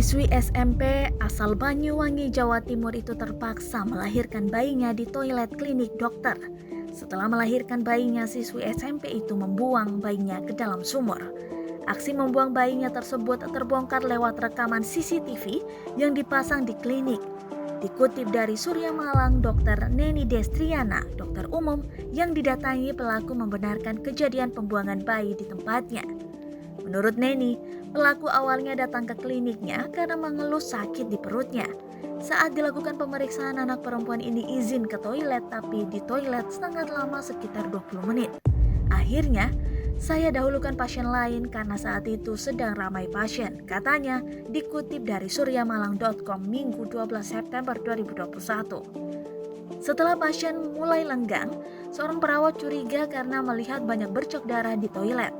Siswi SMP asal Banyuwangi, Jawa Timur itu terpaksa melahirkan bayinya di toilet klinik dokter. Setelah melahirkan bayinya, siswi SMP itu membuang bayinya ke dalam sumur. Aksi membuang bayinya tersebut terbongkar lewat rekaman CCTV yang dipasang di klinik. Dikutip dari Surya Malang, Dr. Neni Destriana, dokter umum yang didatangi, pelaku membenarkan kejadian pembuangan bayi di tempatnya. Menurut Neni, pelaku awalnya datang ke kliniknya karena mengeluh sakit di perutnya. Saat dilakukan pemeriksaan, anak perempuan ini izin ke toilet, tapi di toilet sangat lama, sekitar 20 menit. Akhirnya, saya dahulukan pasien lain karena saat itu sedang ramai pasien, katanya, dikutip dari suryamalang.com Minggu 12 September 2021. Setelah pasien mulai lenggang, seorang perawat curiga karena melihat banyak bercak darah di toilet.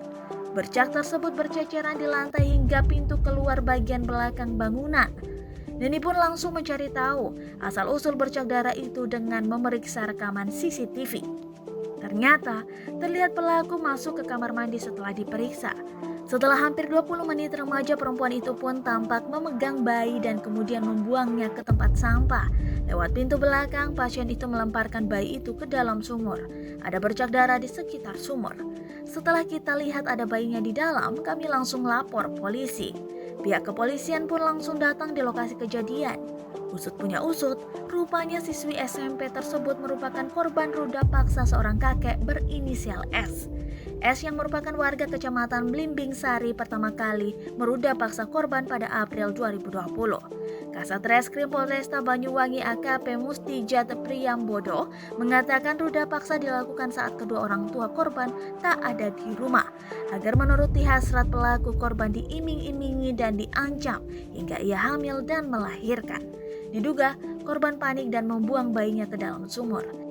Bercak tersebut berceceran di lantai hingga pintu keluar bagian belakang bangunan. Neni pun langsung mencari tahu asal-usul bercak darah itu dengan memeriksa rekaman CCTV. Ternyata terlihat pelaku masuk ke kamar mandi setelah diperiksa. Setelah hampir 20 menit, remaja perempuan itu pun tampak memegang bayi dan kemudian membuangnya ke tempat sampah. Lewat pintu belakang, pasien itu melemparkan bayi itu ke dalam sumur. Ada bercak darah di sekitar sumur. Setelah kita lihat ada bayinya di dalam, kami langsung lapor polisi. Pihak kepolisian pun langsung datang di lokasi kejadian. Usut punya usut, rupanya siswi SMP tersebut merupakan korban ruda paksa seorang kakek berinisial S. S yang merupakan warga kecamatan Blimbing Sari pertama kali meruda paksa korban pada April 2020. Kasat Reskrim Polresta Banyuwangi AKP Mustijat Priyambodo mengatakan ruda paksa dilakukan saat kedua orang tua korban tak ada di rumah, agar menuruti hasrat pelaku. Korban diiming-imingi dan diancam hingga ia hamil dan melahirkan. Diduga korban panik dan membuang bayinya ke dalam sumur.